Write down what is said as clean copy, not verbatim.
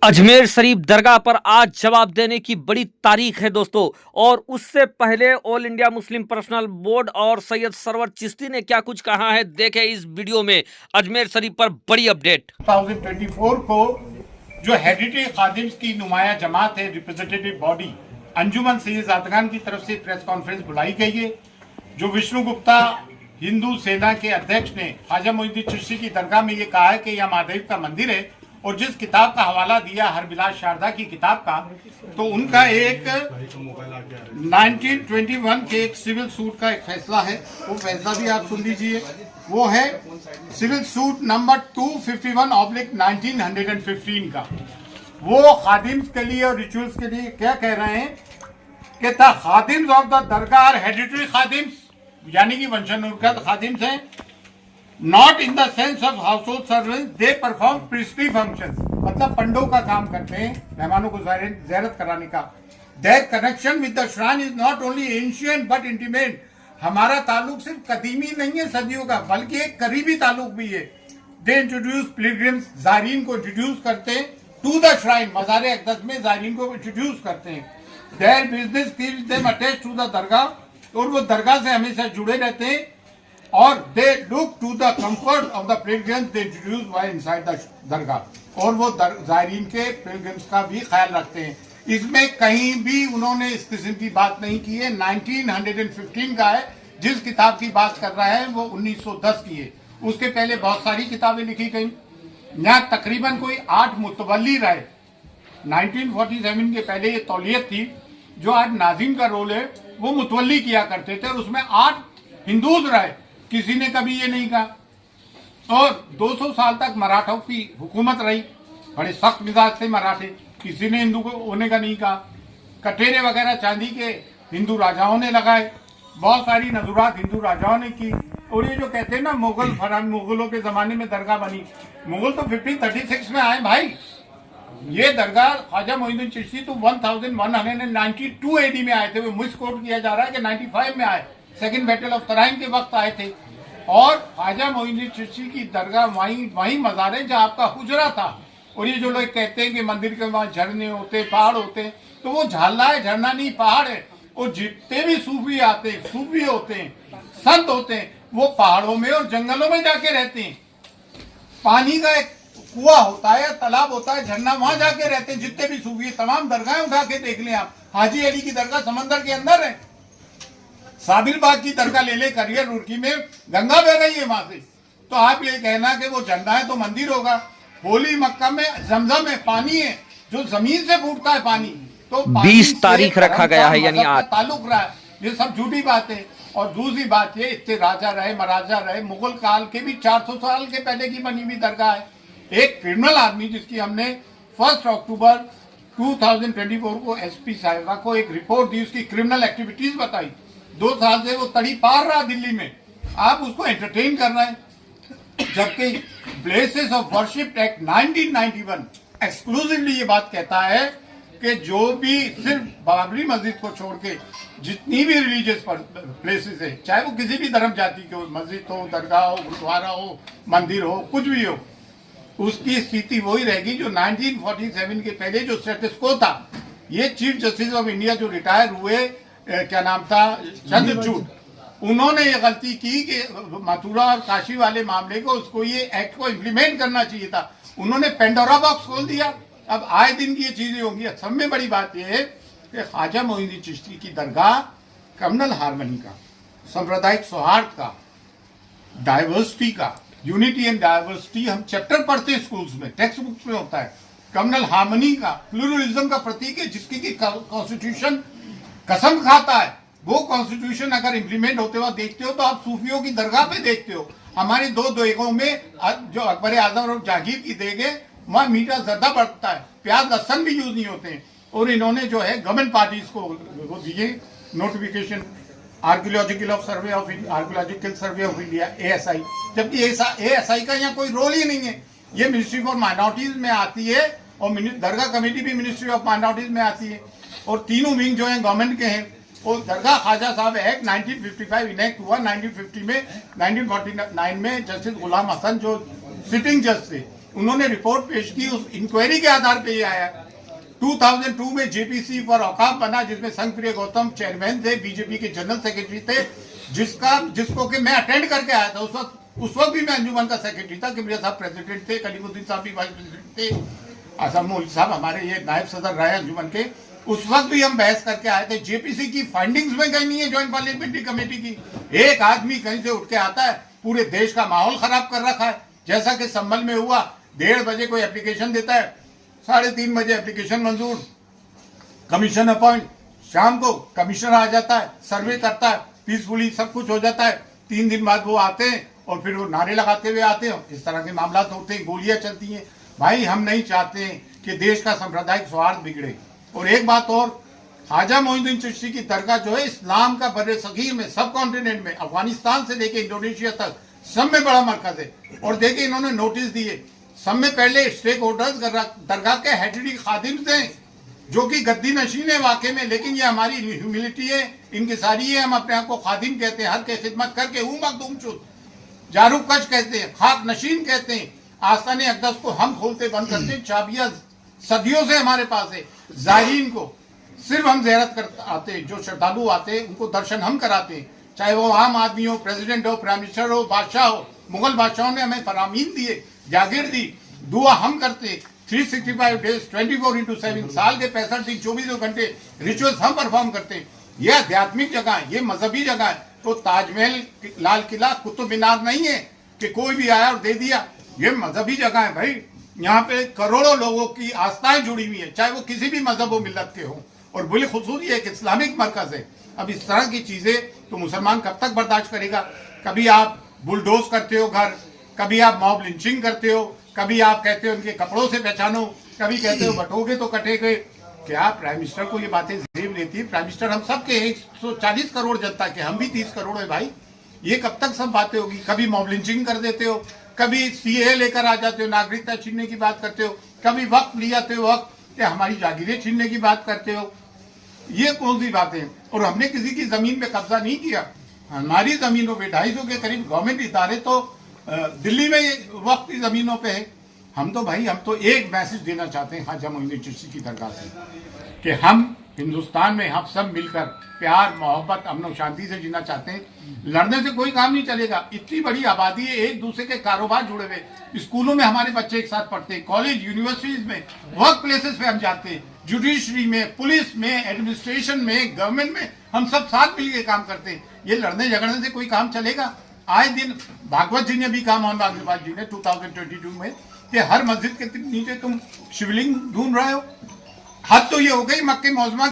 अजमेर शरीफ दरगाह पर आज जवाब देने की बड़ी तारीख है दोस्तों। और उससे पहले all India Muslim personal board और सैयद सरवर चिश्ती ने क्या कुछ कहा है, देखें इस वीडियो में। अजमेर शरीफ पर बड़ी अपडेट। 2024 को जो हेरिटेज खादिम्स की नुमाया जमात है, रिप्रेजेंटेटिव बॉडी अंजुमन सैयद ज़ादगान की तरफ से प्रेस कॉन्फ्रेंस बुलाई गई है। जो विष्णु गुप्ता हिंदू सेना के अध्यक्ष ने ख्वाजा मोइनुद्दीन चिश्ती की दरगाह में ये कहा है कि यह महादेव का मंदिर है, और जिस किताब का हवाला दिया हरबिलास शारदा की किताब का, तो उनका एक 1921 के एक सिविल सूट का एक फैसला है, वो फैसला भी आप सुन लीजिए। वो है सिविल सूट नंबर 251/1915 का। वो खादिम्स के लिए और रिचुअल्स के लिए क्या कह रहे हैं कि द खादिम्स ऑफ द दरगाह आर हेरिटेज खादिम्स, यानी कि वंशानुगत खादिम्स हैं, not in the sense of household servants, they perform priestly function, मतलब पंडों का काम करते हैं, मेहमानों को ज़ियारत कराने का। There connection with the shrine is not only ancient but intimate, हमारा ताल्लुक सिर्फ कदीमी नहीं है सदियों का, बल्कि एक करीबी ताल्लुक भी है। दे इंट्रोड्यूस पिलग्रिम्स, ज़ायरीन को इंट्रोड्यूस करते हैं टू द श्राइन, मज़ार अक़दस में ज़ायरीन को इंट्रोड्यूस करते हैं। Their business keeps them attached to the dargah, और वो दरगाह से हमेशा जुड़े रहते हैं। और they look to the comfort of the pilgrims they introduce while inside the dargah, और वो ज़ायरीन के पिलग्रिम्स का भी ख्याल रखते हैं। इसमें कहीं भी उन्होंने इस किस्म की बात नहीं की है। 1915 का है, जिस किताब की बात कर रहा है वो 1910 की है। उसके पहले बहुत सारी किताबें लिखी गई। यहाँ तकरीबन कोई 8 मुतवल्ली रहे। 1947 के पहले ये तौलियत थी, जो आज नाज़िम का रोल है वो मुतवल्ली किया करते थे, और उसमें 8 हिंदूज रहे, किसी ने कभी ये नहीं कहा। और 200 साल तक मराठों की हुकूमत रही, बड़े सख्त मिजाज थे मराठे, किसी ने हिंदू को होने का नहीं कहा। कटेरे वगैरह चांदी के हिंदू राजाओं ने लगाए, बहुत सारी नजुरात हिंदू राजाओं ने की। और ये जो कहते हैं ना मुगलों के जमाने में दरगाह बनी, मुगल तो 1536 में आए भाई। ये दरगाह ख्वाजा मोइनुद्दीन चिश्ती तो 1192 AD में आए थे। वो मिस कोट किया जा रहा है कि 95 में आए, सेकंड बैटल ऑफ तराइन के वक्त आए थे। और ख्वाजा मोइनुद्दीन चिश्ती की दरगाह वहीं मज़ार है जहाँ आपका हुजरा था। और ये जो लोग कहते हैं कि मंदिर के वहाँ झरने होते, पहाड़ होते, तो वो झाला है, झरना नहीं पहाड़ है। और जितने भी सूफी आते हैं, सूफी होते हैं, संत होते हैं, वो पहाड़ों में और जंगलों में जाके रहते हैं। पानी का एक कुआं होता है, तालाब होता है, झरना, वहां जाके रहते हैं जितने भी सूफी। तमाम दरगाहें उठा के देख लें आप, हाजी अली की दरगाह समंदर के अंदर है, साबिर बाग की दरगाह ले ले, करियर रुड़की में गंगा बह रही है वहां से। तो आप ये कहना कि वो झंडा है तो मंदिर होगा। होली मक्का में जमजम है, पानी है जो जमीन से फूटता है पानी, तो 20 तारीख रखा गया है, यानी आज ताल्लुक रहा है। ये सब झूठी बात है। और दूसरी बात ये, इतने राजा रहे, महाराजा रहे, मुगल काल के भी 400 साल के पहले की बनी हुई दरगाह है। एक क्रिमिनल आदमी जिसकी हमने 1 अक्टूबर 2024 को SP साहिबा को एक रिपोर्ट दी, उसकी क्रिमिनल एक्टिविटीज बताई, 2 साल से वो तड़ी पार रहा दिल्ली में, आप उसको एंटरटेन कर रहे हैं। जबकि places of worship act 1991 exclusively ये बात कहता है कि जो भी सिर्फ बाबरी मस्जिद को छोड़ के जितनी भी रिलीजियस प्लेसेस है, चाहे वो किसी भी धर्म जाति के हो, मस्जिद हो, दरगाह हो, गुरुद्वारा हो, मंदिर हो, कुछ भी हो, उसकी स्थिति वही रहेगी जो 1947 के पहले जो स्टेटस को था। ये चीफ जस्टिस ऑफ इंडिया जो रिटायर हुए, क्या नाम था, चंद्रचूड़, उन्होंने ये गलती की कि मथुरा और काशी वाले मामले को, उसको ये एक्ट को इम्प्लीमेंट करना चाहिए था। उन्होंने पेंडोरा बॉक्स खोल दिया। अब आए दिन की ये चीजें होंगी। सब में बड़ी बात यह है कि ख्वाजा मोइनुद्दीन चिश्ती की दरगाह कम्युनल हार्मनी का, सांप्रदायिक सौहार्द का, डाइवर्सिटी का, यूनिटी एंड डाइवर्सिटी हम चैप्टर पढ़ते हैं स्कूल्स में, टेक्स्ट बुक्स में होता है। कम्युनल हार्मनी का, प्लूरलिज्म का प्रतीक है, जिसकी की कॉन्स्टिट्यूशन कसम खाता है। वो कॉन्स्टिट्यूशन अगर इम्प्लीमेंट होते हुए देखते हो तो आप सूफियों की दरगाह पे देखते हो। हमारी 2 देगों में जो अकबर आजम और जहांगीर की देग है, वहाँ मीठा ज़्यादा बढ़ता है, प्याज लहसन भी यूज नहीं होते हैं। और इन्होंने जो है गवर्नमेंट पार्टीज को वो दिए notification, archaeological survey of India ASI, जबकि ASI का यहाँ कोई रोल ही नहीं है। ये मिनिस्ट्री फॉर माइनॉरिटीज में आती है, और दरगाह कमेटी भी मिनिस्ट्री ऑफ माइनॉरिटीज में आती है। और तीनों विंग जो है गवर्नमेंट के हैं। और दरगाह ख्वाजा साहब एक्ट 1955 इनेक्ट हुआ 1950 में। 1949 में जस्टिस गुलाम हसन जो सिटिंग जज थे, उन्होंने रिपोर्ट पेश की, उस इंक्वायरी के आधार पे ये आया। 2002 में जेपीसी फॉर औकाफ बना, जिसमें संघप्रिय गौतम चेयरमैन थे, बीजेपी के जनरल सेक्रेटरी थे, जिसको कि मैं अटेंड करके आया था। उस वक्त भी मैं अंजुमन का सेक्रेटरी था, किबरिया साहब प्रेसिडेंट थे, कलीमुद्दीन साहब भी वाइस प्रेसिडेंट थे, आसम मौलवी साहब हमारे ये नायब सदर रहे अंजुमन के। उस वक्त भी हम बहस करके आए थे। जेपीसी की फाइंडिंग्स में कहीं नहीं है, ज्वाइंट पार्लियामेंट्री कमेटी की। एक आदमी कहीं से उठ के आता है, पूरे देश का माहौल खराब कर रखा है। जैसा कि संभल में हुआ, 1:30 बजे कोई एप्लीकेशन देता है, 3:30 बजे एप्लीकेशन मंजूर, कमीशन अपॉइंट, शाम को कमिश्नर आ जाता है, सर्वे करता है, पीसफुली सब कुछ हो जाता है। 3 दिन बाद वो आते हैं और फिर वो नारे लगाते हुए आते हैं। इस तरह के मामला होते हैं, गोलियां चलती हैं। भाई हम नहीं चाहते कि देश का सांप्रदायिक सौहार्द बिगड़े। और एक बात और, ख्वाजा मोइनुद्दीन चिश्ती की दरगाह जो है, इस्लाम का बर्रे सगीर में, सब कॉन्टिनेंट में, अफगानिस्तान से लेके इंडोनेशिया तक सब में बड़ा मरकज है। और देखिए इन्होंने नोटिस दिए, सब में पहले स्टेक होल्डर्स दरगाह के हेडरी खादिम थे, जो कि गद्दी नशीन है वाकई में, लेकिन ये हमारी ह्यूमिलिटी है, इनकी सारी है। हम अपने आप को खादिम कहते हैं, हर के खिदमत करके हूं मखदूम शुद, जारूक कश कहते हैं, खाक नशीन कहते हैं। आस्ताने अक़दस को हम खोलते बंद करते हैं, चाबियां सदियों से हमारे पास है। ज़ायरीन को सिर्फ हम ज़ियारत कर आते हैं, जो श्रद्धालु आते हैं उनको दर्शन हम कराते हैं, चाहे वो आम आदमी हो, प्रेसिडेंट हो, प्राइम मिनिस्टर हो, बादशाह हो। मुगल बादशाहों ने हमें फरामीन दिए, जागीर दी, दुआ हम करते। 365 डेज 24/7 साल के 65 दिन 24 घंटे रिचुअल्स हम परफॉर्म करते हैं। ये आध्यात्मिक जगह है, ये मजहबी जगह है। तो ताजमहल, लाल किला, कुतुब मीनार नहीं है कि कोई भी आया और दे दिया। ये मजहबी जगह है भाई, यहाँ पे करोड़ों लोगों की आस्थाएं जुड़ी हुई है, चाहे वो किसी भी मजहब व मिल्लत के हों। और बिलखुसूस ये एक इस्लामिक मरकज है। अब इस तरह की चीजें तो मुसलमान कब तक बर्दाश्त करेगा? कभी आप बुलडोज करते हो घर, कभी आप मॉब लिंचिंग करते हो, कभी आप कहते हो उनके कपड़ों से पहचानो, कभी कहते हो बटोगे तो कटेगे। क्या प्राइम मिनिस्टर को ये बातें जेब लेती है? प्राइम मिनिस्टर हम सब के 140 करोड़ जनता के, हम भी 30 करोड़ है भाई। ये कब तक सब बातें होगी? कभी मॉब लिंचिंग कर देते हो, कभी सीए लेकर आ जाते हो, नागरिकता छीनने की बात करते हो, कभी वक्त ले आते हो, वक्त या हमारी जागीरें छीनने की बात करते हो। ये कौन सी बातें? और हमने किसी की जमीन पे कब्जा नहीं किया। हमारी जमीनों पे 250 के करीब गवर्नमेंट इदारे तो दिल्ली में वक्त की जमीनों पे है। हम तो एक मैसेज देना चाहते हैं ख्वाजा मोइनुद्दीन चिश्ती की दरगाह से कि हम हिंदुस्तान में हम सब मिलकर प्यार, मोहब्बत, अमन और शांति से जीना चाहते हैं। लड़ने से कोई काम नहीं चलेगा। इतनी बड़ी आबादी है, एक दूसरे के कारोबार जुड़े हुए, स्कूलों में हमारे बच्चे एक साथ पढ़ते हैं, कॉलेज यूनिवर्सिटीज में, वर्क प्लेसेस पे हम जाते हैं, जुडिशरी में, पुलिस में, एडमिनिस्ट्रेशन में, गवर्नमेंट में, हम सब साथ मिलकर काम करते हैं। ये लड़ने झगड़ने से कोई काम चलेगा? आए दिन भागवत जी ने भी कहा, मोहन भागवत जी ने 2022 में, कि हर मस्जिद के नीचे तुम शिवलिंग ढूंढ रहे हो। हद तो ये हो गई मक्के मौजमा